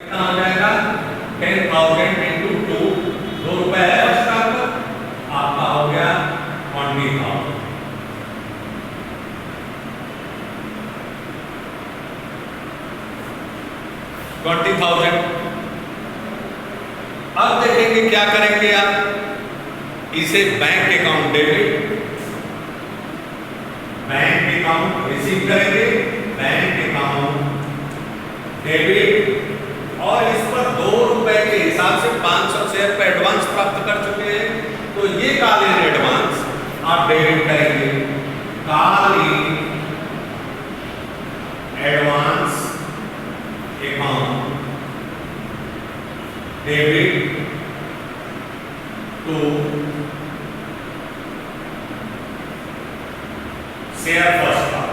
कितना हो जाएगा 10,000 इंटू 2, 2 रुपए है उसका आपका हो गया 20,000। अब देखेंगे क्या करेंगे आप, इसे bank account debit, bank account receive करेंगे, बैंक अकाउंट डेबिट, और इस पर 2 रुपए के हिसाब से 500 शेयर पर एडवांस प्राप्त कर चुके हैं, तो ये कॉल इन एडवांस आप डेबिट करेंगे। Call in advance account debit to share first call,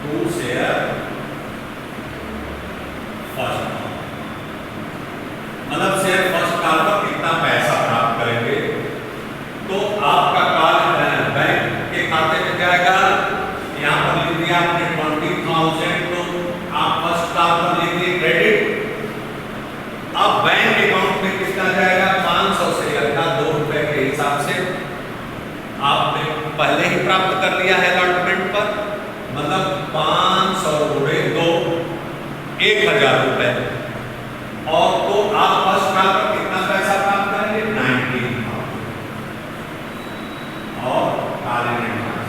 to share first call, मतलब शेयर फर्स्ट कॉल पर कितना पैसा प्राप्त करेंगे, तो आपका कॉल बैंक के खाते में जाएगा। यहां पर लिख दिया आपने 20,000, तो आप फर्स्ट कॉल पर लिखिए क्रेडिट। अब बैंक अकाउंट में कितना जाएगा, 500 शेयर का 2 रुपए के हिसाब से आपने पहले ही प्राप्त कर लिया है अलॉटमेंट पर, मतलब 500 गुणे 2, 1,000 रुपए, और तो आप फर्स्ट कॉल पर कितना पैसा प्राप्त करेंगे, 19,000, और कॉल इन एडवांस।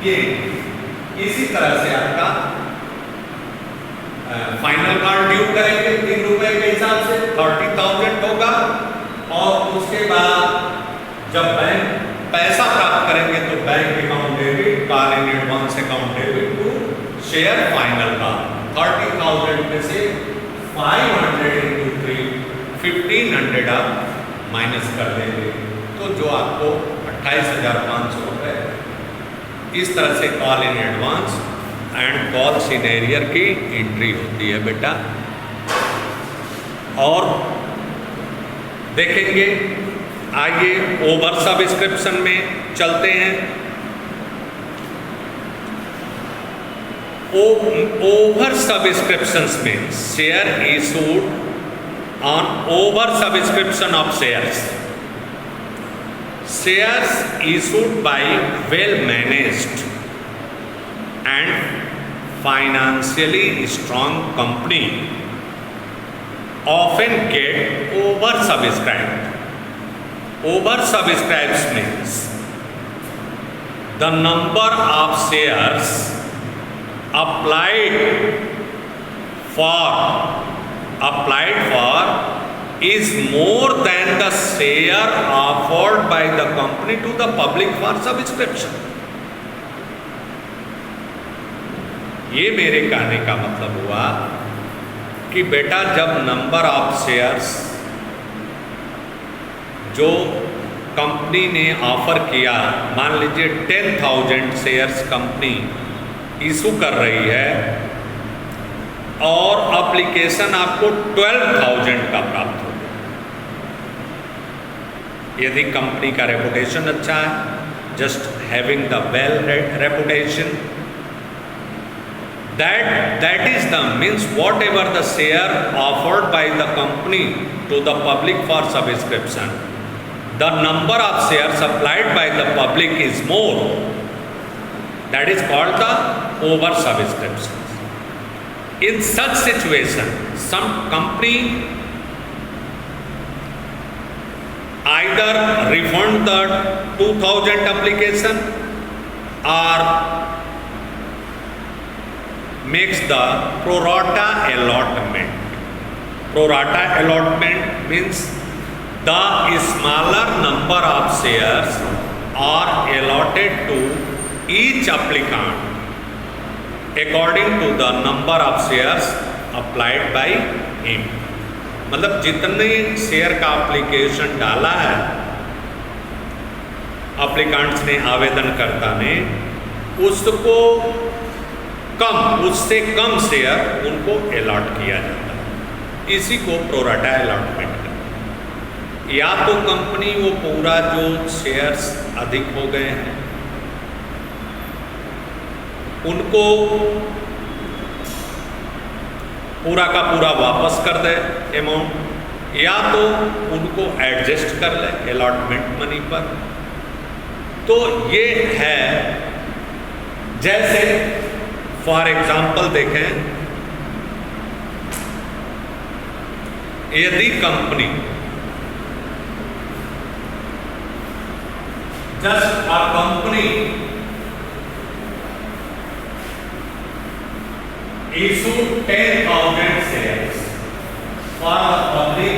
ये इसी तरह से आपका फाइनल कॉल ड्यू करेंगे 3 रुपए के हिसाब से 30,000 होगा, और उसके बाद जब बैंक पैसा प्राप्त करेंगे तो bank account debit, call in advance account debit to share final call. 30,000 में से 500 इंटू 3, 1,500 आप माइनस कर देंगे, तो जो आपको 28,500 रुपए इस तरह से call in advance and call in arrear की एंट्री होती है बेटा। और देखेंगे, आइए ओवर सब्सक्रिप्शन में चलते हैं। ओवर सब्सक्रिप्शंस में share issued on over subscription of shares, shares issued by well managed and financially strong company often get oversubscribed. Oversubscribed means the number of shares applied for is more than the share offered by the company to the public for subscription. ये मेरे कहने का मतलब हुआ कि बेटा जब number of shares जो कंपनी ने ऑफर किया, मान लीजिए 10,000 शेयर्स कंपनी इशू कर रही है और एप्लीकेशन आपको 12,000 का प्राप्त हो, यदि कंपनी का रेपुटेशन अच्छा है, just having the well reputation, that is the means whatever the share offered by the company to the public for subscription, the number of shares applied by the public is more, that is called the over subscription. In such situation, some company either refund the 2,000 application or makes the pro rata allotment. Pro rata allotment means the smaller number of shares are allotted to each applicant according to the number of shares applied by him. मतलब जितने share का application डाला है applicants ने, आवेदनकर्ता ने, उसको उससे कम share उनको अलॉट किया जाता है। इसी को प्रोराटा अलॉटमेंट कहते हैं। या तो कंपनी वो पूरा जो शेयर्स अधिक हो गए हैं उनको पूरा का पूरा वापस कर दे अमाउंट, या तो उनको एडजस्ट कर ले अलॉटमेंट मनी पर। तो ये है, जैसे फॉर एग्जाम्पल देखें, यदि company just a company issued 10,000 shares for the public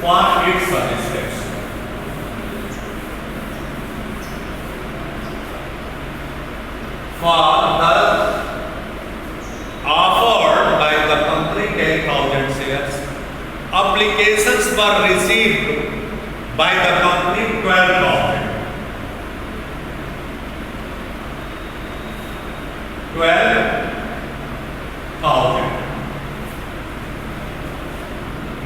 for its subscription. For the offered by the company 10,000 shares, applications were received by the company 12,000. 12,000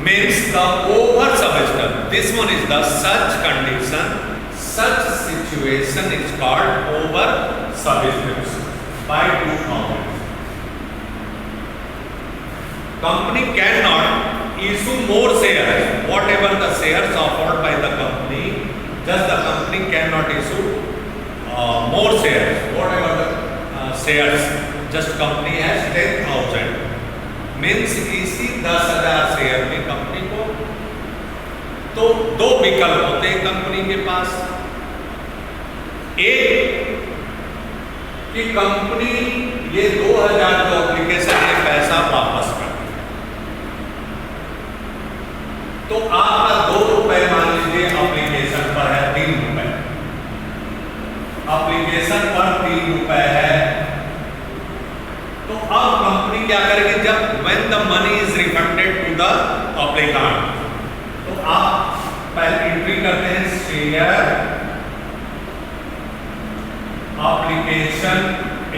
means the over subscription. This one is the such condition, such situation is called over subscription by 2,000. Company cannot issue more shares, whatever the shares offered by the company, just the company cannot issue more shares, whatever the shares, just company has 10,000 means इसी 10,000 share में company को, तो दो विकल्प होते हैं company के पास। एक कि कंपनी ये 2,000 जो एप्लीकेशन में पैसा वापस कर, तो आपका 2 रुपए मान लीजिए एप्लीकेशन पर है 3 रुपए, एप्लीकेशन पर 3 रुपए है, तो अब कंपनी क्या करेगी, जब when the money is refunded to the applicant, तो आप पहले एंट्री करते हैं share application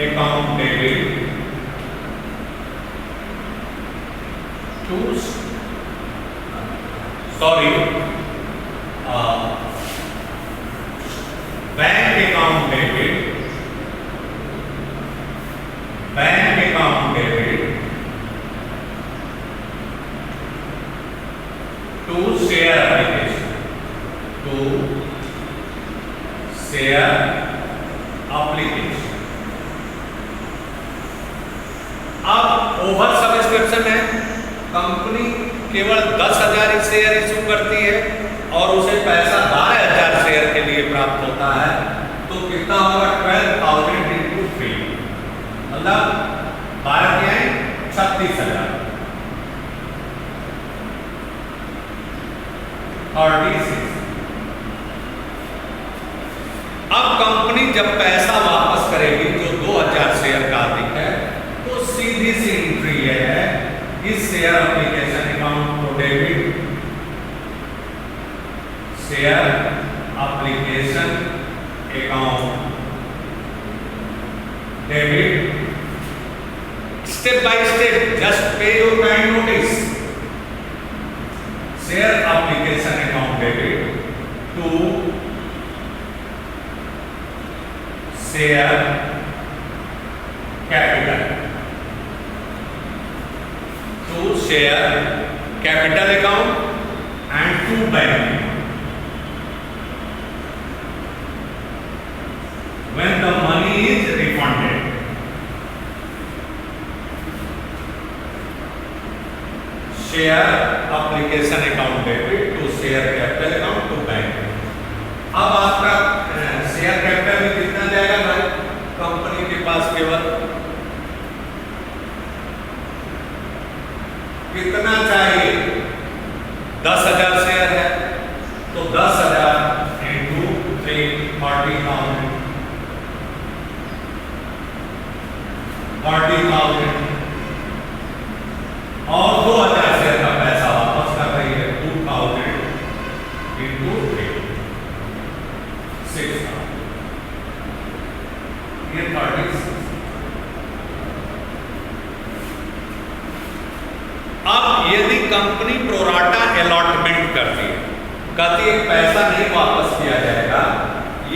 account debit to bank account debit, bank account debit to share application, to share application. अब ओवर सब्सक्रिप्शन है, कंपनी केवल 10,000 शेयर इशू करती है और उसे पैसा 12,000 शेयर के लिए प्राप्त होता है, तो कितना होगा 12,000 इंटू 3, मतलब 12 क्या है 36,000, 36। अब कंपनी जब पैसा वापस करेगी जो 2,000 शेयर का अधिक है, तो सीधी सी एंट्री है इस शेयर एप्लीकेशन अकाउंट को debit, share application account debit, step by step, just pay your kind notice, share application account debit to share capital, to share capital account and to bank when the money is refunded. Share application account debit to share capital account to bank. अब आपका share capital में कितना जाएगा भाई, company के पास केवल कितना चाहिए, 10,000 शेयर है, तो 10,000 इंटू 3 40,000, 40,000 और 2,000 शेयर का पैसा वापस कर रही है 2,000 इंटू 3 6,000, ये 36। अब यदि कंपनी प्रोराटा अलॉटमेंट करती है, कहती है पैसा नहीं वापस किया जाएगा,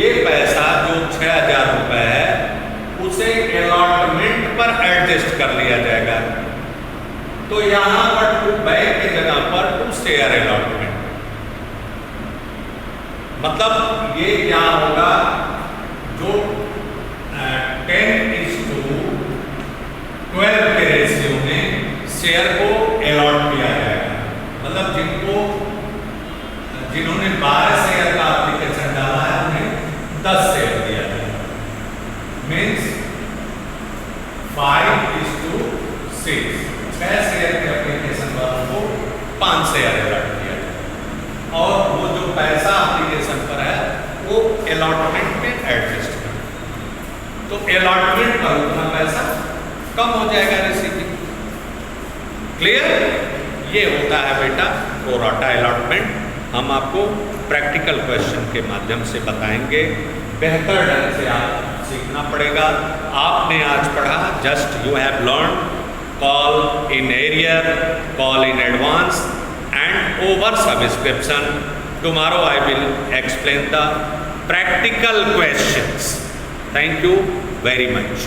ये पैसा जो 6,000 रुपए है उसे अलॉटमेंट पर एडजस्ट कर लिया जाएगा, तो यहां पर टू बैग की जगह पर टू शेयर अलॉटमेंट, मतलब ये क्या होगा, जो 10:12 के रेशियो में शेयर को अलॉट किया जाएगा। मतलब जिन्होंने 12 शेयर का एप्लीकेशन डाला है उन्हें 10 शेयर दिया जाएगा, मीन्स 5:6। 6 शेयर के एप्लीकेशन वालों को 5 शेयर अलॉट किया जाएगा और वो जो पैसा एप्लीकेशन पर है वो अलॉटमेंट में एडजस्ट कर, तो अलॉटमेंट पर उतना पैसा कम हो जाएगा रिसीविंग। क्लियर? ये होता है बेटा प्रोराटा अलॉटमेंट। हम आपको प्रैक्टिकल क्वेश्चन के माध्यम से बताएंगे, बेहतर ढंग से आप सीखना पड़ेगा। आपने आज पढ़ा, just you have learn call in arrear, call in advance and over subscription. Tomorrow I will explain the practical questions. Thank you very much.